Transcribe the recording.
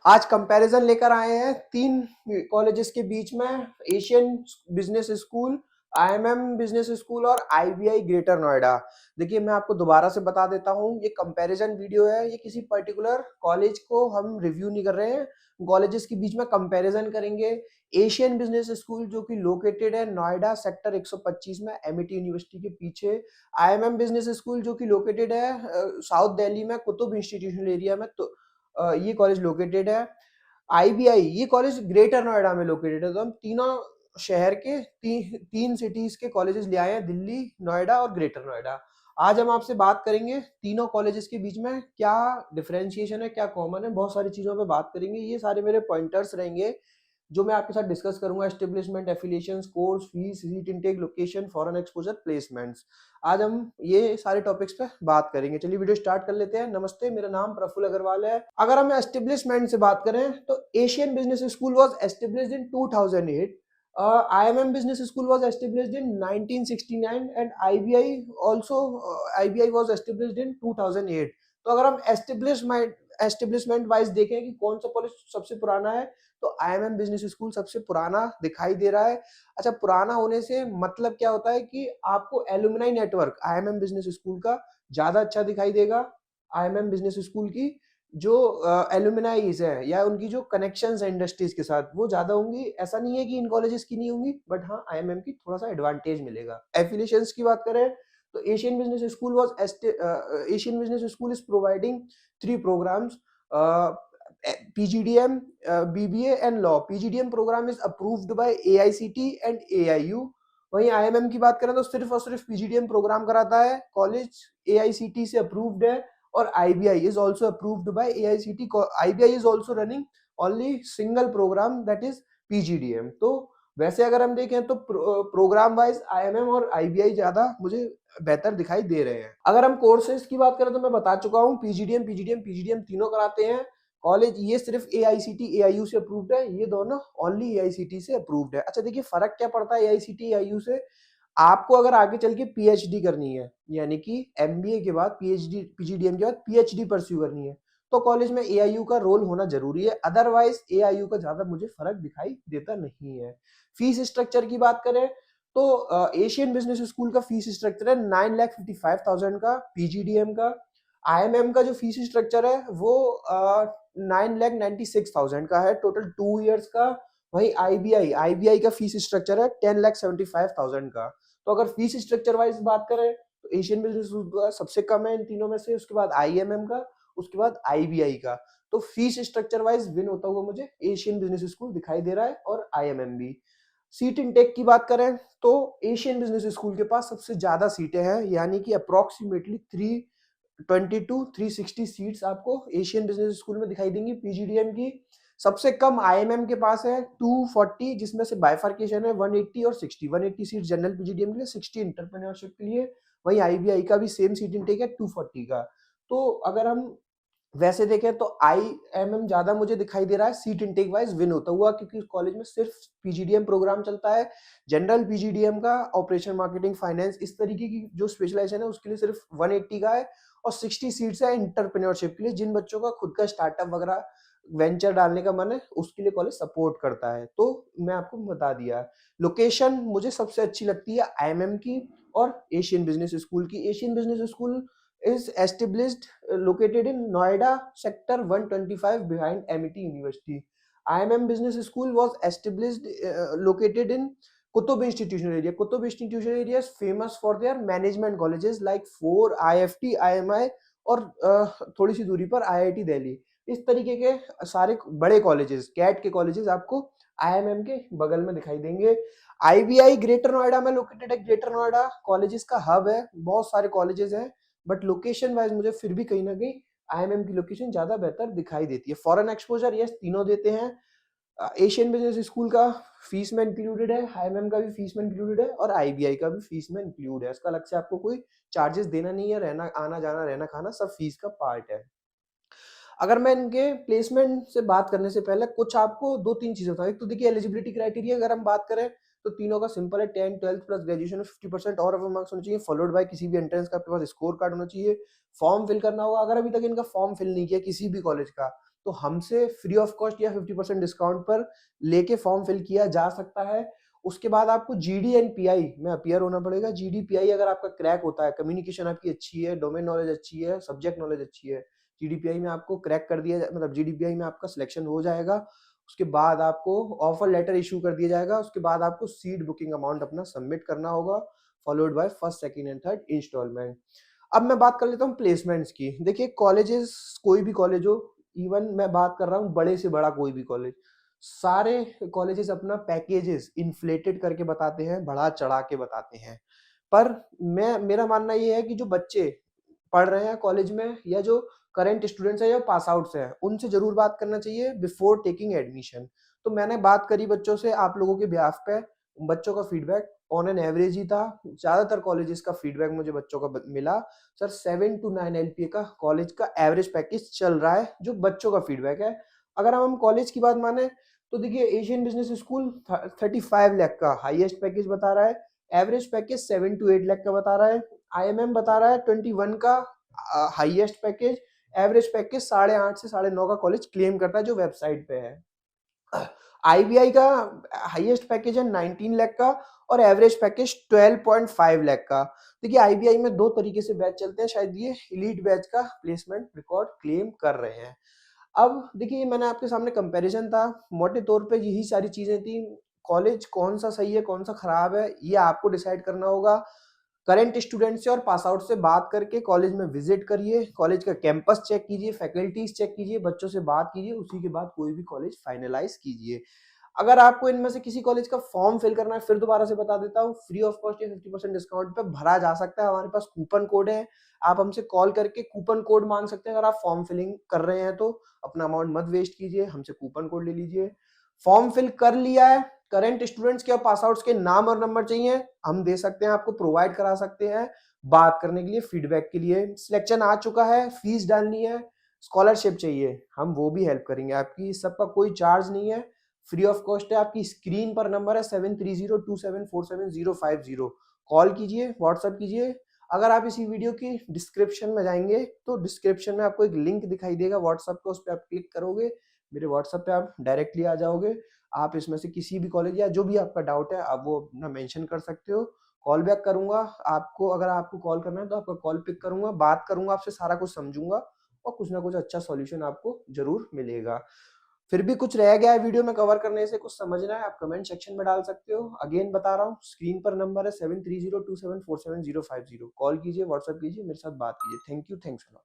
आज कंपैरिजन लेकर आए हैं 3 कॉलेजेस के बीच में, Asian business school, IMM business school और आईबीआई ग्रेटर नोएडा। देखिए, मैं आपको दोबारा से बता देता हूँ, ये कंपैरिजन वीडियो है, ये किसी पर्टिकुलर कॉलेज को हम रिव्यू नहीं कर रहे हैं, कॉलेजेस के बीच में कंपैरिजन करेंगे। एशियन बिजनेस स्कूल जो कि लोकेटेड है नोएडा सेक्टर 125 में एमिटी यूनिवर्सिटी के पीछे, आईएमएम बिजनेस स्कूल जो कि लोकेटेड है साउथ दिल्ली में कुतुब इंस्टीट्यूशनल एरिया में, तो ये कॉलेज लोकेटेड है। आईबीआई ये कॉलेज ग्रेटर नोएडा में लोकेटेड है। तो हम तीनों शहर के तीन सिटीज के कॉलेजेस ले आए हैं, दिल्ली, नोएडा और ग्रेटर नोएडा। आज हम आपसे बात करेंगे तीनों कॉलेजेस के बीच में क्या डिफरेंशिएशन है, क्या कॉमन है, बहुत सारी चीजों पे बात करेंगे। ये सारे मेरे पॉइंटर्स रहेंगे जो मैं आपके साथ डिस्कस करूंगा। Establishment, affiliations, course fees, seat intake, location, foreign exposure, placements. आज हम ये सारे टॉपिक्स पे बात करेंगे। चलिए वीडियो स्टार्ट कर लेते हैं। नमस्ते, मेरा नाम प्रफुल्ल अग्रवाल है। अगर हम एस्टेब्लिशमेंट से बात करें तो Asian business school was established in 2008, IMM Business School was established in 1969 and IBI was established in 2008। तो अगर हम एस्टेब्लिशमेंट वाइज देखें कि कौन सा कॉलेज सबसे पुराना है, तो IMM बिजनेस स्कूल सबसे पुराना दिखाई दे रहा है। अच्छा, पुराना होने से मतलब क्या होता है कि आपको alumni network IMM business school का ज्यादा अच्छा दिखाई देगा। IMM बिजनेस स्कूल की जो एलुमनाइज है या उनकी जो कनेक्शंस है इंडस्ट्रीज के साथ, वो ज्यादा होंगी। ऐसा नहीं है कि इन कॉलेजेस की नहीं होंगी, बट हाँ, आईएमएम की थोड़ा सा एडवांटेज मिलेगा। एफिलिएशंस की बात करें तो Asian business school is providing 3 programs, PGDM, BBA and law. PGDM program is approved by AICT and AIU। वहीं आईएमएम की बात करें तो सिर्फ और सिर्फ PGDM प्रोग्राम कराता है, कॉलेज AICT से अप्रूव्ड है और IBI is also approved by AICT। IBI is also running only single program, that is PGDM। तो वैसे अगर हम देखें तो प्रोग्राम वाइज IMM और IBI ज्यादा मुझे बेहतर दिखाई दे रहे हैं। अगर हम कोर्सेज की बात करें तो मैं बता चुका हूँ, PGDM तीनों कराते हैं कॉलेज। ये सिर्फ AICT AIU से अप्रूव्ड है, ये दोनों ओनली AICT से अप्रूव्ड है। अच्छा देखिए, फर्क क्या पड़ता है AICT AIU से। आपको अगर आगे चल के पीएचडी करनी है, यानी कि एमबीए के बाद पीएचडी, पीजीडीएम के बाद पीएचडी परस्यू करनी है, तो कॉलेज में एआईयू का रोल होना जरूरी है। अदरवाइज एआईयू का ज्यादा मुझे फर्क दिखाई देता नहीं है। फीस स्ट्रक्चर की बात करें तो एशियन बिजनेस स्कूल का फीस स्ट्रक्चर है 9,55,000 का पीजीडीएम का। आईएमएम का जो फीस स्ट्रक्चर है वो 9,96,000 का है टोटल 2 इयर्स का। वही आईबीआई का फीस स्ट्रक्चर है 10,75,000 का। तो अगर फीस स्ट्रक्चर वाइज बात करें तो एशियन बिजनेस स्कूल का सबसे कम है इन तीनों में से, उसके बाद आईएमएम का, उसके बाद आईबीआई का। तो फीस स्ट्रक्चर वाइज विन होता हुआ मुझे एशियन बिजनेस स्कूल दिखाई दे रहा है और आईएमएम भी। सीट इनटेक की बात करें तो एशियन बिजनेस स्कूल के पास सबसे ज्यादा सीटें हैं, यानी कि अप्रोक्सीमेटली 320 to 360 सीट्स आपको एशियन बिजनेस स्कूल में दिखाई देंगी। पीजीडीएम की सबसे कम आईएमएम के पास है 240, जिसमें से बाइफर्केशन है 180 और 60। 180 सीट जनरल पीजीडीएम के लिए, 60 एंटरप्रेन्योरशिप के लिए। वहीं आईबीआई का भी सेम सीट इनटेक है 240 का। तो अगर हम वैसे देखें तो आईएमएम ज्यादा मुझे दिखाई दे रहा है सीट इनटेक वाइज विन होता हुआ, क्योंकि कॉलेज में सिर्फ पीजीडीएम प्रोग्राम चलता है। जनरल पीजीडीएम का ऑपरेशन, मार्केटिंग, फाइनेंस, इस तरीके की जो स्पेशलाइजेशन है उसके लिए सिर्फ 180 का है और 60 सीट्स है एंटरप्रेन्योरशिप के लिए, जिन बच्चों का खुद का स्टार्टअप वगैरह वेंचर डालने का मन है उसके लिए कॉलेज सपोर्ट करता है। तो मैं आपको बता दिया। लोकेशन मुझे सबसे अच्छी लगती है आईएमएम की और एशियन बिजनेस स्कूल की। Asian business school is established located in Noida sector 125 behind MIT University। IMM Business School was established located in Kutub Institutional Area। Kutub Institutional Area is famous for their management colleges like 4 IFT, IMI और थोड़ी सी दूरी पर IIT Delhi. इस तरीके के सारे बड़े colleges, cat के कॉलेजेस आपको IMM के बगल में दिखाई देंगे। IBI ग्रेटर नोएडा में लोकेटेड है। ग्रेटर नोएडा कॉलेजेस का हब है, बहुत सारे कॉलेजेस हैं, बट लोकेशन वाइज मुझे फिर भी कहीं ना कहीं आईएमएम की लोकेशन ज्यादा बेहतर दिखाई देती है। फॉरेन एक्सपोजर यस तीनों देते हैं। एशियन बिजनेस स्कूल का फीस में इंक्लूडेड है, आईएमएम का भी फीस में इंक्लूडेड है और आईबीआई का भी फीस में इंक्लूड है। इसका अलग से आपको कोई चार्जेस देना नहीं है, रहना, आना जाना, रहना खाना सब फीस का पार्ट है। अगर मैं इनके प्लेसमेंट से बात करने से पहले कुछ आपको 2-3 चीजें बताऊं। एक तो देखिए एलिजिबिलिटी क्राइटेरिया अगर हम बात करें तो तीनों का सिंपल है, 10, 12 प्लस ग्रेजुएशन में 50% और अबव मार्क्स होने चाहिए, फॉलोड बाय किसी भी एंट्रेंस का आपके पास स्कोर कार्ड होना चाहिए। फॉर्म फिल करना होगा, अगर अभी तक इनका फॉर्म फिल नहीं किया किसी भी कॉलेज का तो हमसे फ्री ऑफ कॉस्ट या 50% डिस्काउंट पर लेके फॉर्म फिल किया जा सकता है। उसके बाद आपको जीडी एंड पीआई में अपीयर होना पड़ेगा। जीडी पीआई अगर आपका क्रैक होता है, कम्युनिकेशन आपकी अच्छी है, डोमेन नॉलेज अच्छी है, सब्जेक्ट नॉलेज अच्छी है, जीडीपीआई में आपको क्रैक कर दिया मतलब जीडीपीआई में आपका सिलेक्शन हो जाएगा। उसके बाद आपको ऑफर लेटर इशू कर दिया जाएगा। उसके बाद आपको सीट बुकिंग अमाउंट अपना सबमिट करना होगा, followed by first, second and third installment. अब मैं बात कर लेता हूँ प्लेसमेंट्स की। देखिए कॉलेजेस, कोई भी कॉलेज हो, इवन मैं बात कर रहा हूँ बड़े से बड़ा कोई भी कॉलेज, सारे कॉलेजेस अपना पैकेजेस इन्फ्लेटेड करके बताते हैं, बढ़ा चढ़ा के बताते हैं। पर मैं मेरा मानना ये है कि जो बच्चे पढ़ रहे हैं कॉलेज में या जो करंट स्टूडेंट्स हैं या पास आउट्स हैं, उनसे जरूर बात करना चाहिए बिफोर टेकिंग एडमिशन। तो मैंने बात करी बच्चों से आप लोगों के बिहाफ पे, बच्चों का फीडबैक ऑन एन एवरेज ही था। ज्यादातर कॉलेजेस का फीडबैक मुझे बच्चों का मिला, सर 7 to 9 LPA का कॉलेज का एवरेज पैकेज चल रहा है, जो बच्चों का फीडबैक है। अगर हम कॉलेज की बात माने तो देखिए एशियन बिजनेस स्कूल 35 लाख का हाईएस्ट पैकेज बता रहा है, एवरेज पैकेज 7 to 8 लाख का बता रहा है। आईएमएम बता रहा है 21 का हाईएस्ट पैकेज, एवरेज पैकेज 8.5 से 9.5 का कॉलेज क्लेम करता है जो वेबसाइट पे है। आईबीआई का हाईएस्ट पैकेज है 19 लाख का और एवरेज पैकेज 12.5 लाख का। देखिए आईबीआई में दो तरीके से बैच चलते हैं, शायद ये एलीट बैच का प्लेसमेंट रिकॉर्ड क्लेम कर रहे हैं। अब देखिए मैंने आपके सामने कंपैरिजन था, मोटे तौर पे यही सारी चीजें थी। कॉलेज कौन सा सही है कौन सा खराब है ये आपको डिसाइड करना होगा। करंट स्टूडेंट से और पास आउट से बात करके कॉलेज में विजिट करिए, कॉलेज का कैंपस चेक कीजिए, फैकल्टीज चेक कीजिए, बच्चों से बात कीजिए, उसी के बाद कोई भी कॉलेज फाइनलाइज कीजिए। अगर आपको इनमें से किसी कॉलेज का फॉर्म फिल करना है, फिर दोबारा से बता देता हूँ, फ्री ऑफ कॉस्ट या 50% डिस्काउंट पे भरा जा सकता है। हमारे पास कूपन कोड है, आप हमसे कॉल करके कूपन कोड मांग सकते हैं। अगर आप फॉर्म फिलिंग कर रहे हैं तो अपना अमाउंट मत वेस्ट कीजिए, हमसे कूपन कोड ले लीजिए। फॉर्म फिल कर लिया है, करंट स्टूडेंट्स के और पास आउट्स के नाम और नंबर चाहिए, हम दे सकते हैं, आपको प्रोवाइड करा सकते हैं बात करने के लिए, फीडबैक के लिए। सिलेक्शन आ चुका है, फीस डालनी है, स्कॉलरशिप चाहिए, हम वो भी हेल्प करेंगे आपकी। इस सबका कोई चार्ज नहीं है, फ्री ऑफ कॉस्ट है। आपकी स्क्रीन पर नंबर है 7302747050, कॉल कीजिए, व्हाट्सएप कीजिए। अगर आप इसी वीडियो की डिस्क्रिप्शन में जाएंगे तो डिस्क्रिप्शन में आपको एक लिंक दिखाई देगा व्हाट्सएप का, उस पर आप क्लिक करोगे, मेरे व्हाट्सएप पे आप डायरेक्टली आ जाओगे। आप इसमें से किसी भी कॉलेज या जो भी आपका डाउट है आप वो अपना मेंशन कर सकते हो, कॉल बैक करूंगा आपको। अगर आपको कॉल करना है तो आपका कॉल पिक करूंगा, बात करूंगा आपसे, सारा कुछ समझूंगा और कुछ ना कुछ अच्छा सॉल्यूशन आपको जरूर मिलेगा। फिर भी कुछ रह गया है वीडियो में कवर करने से, कुछ समझना है, आप कमेंट सेक्शन में डाल सकते हो। अगेन बता रहा हूँ, स्क्रीन पर नंबर है 7302747050, कॉल कीजिए, व्हाट्सएप कीजिए, मेरे साथ बात कीजिए। Thank you, thanks a lot.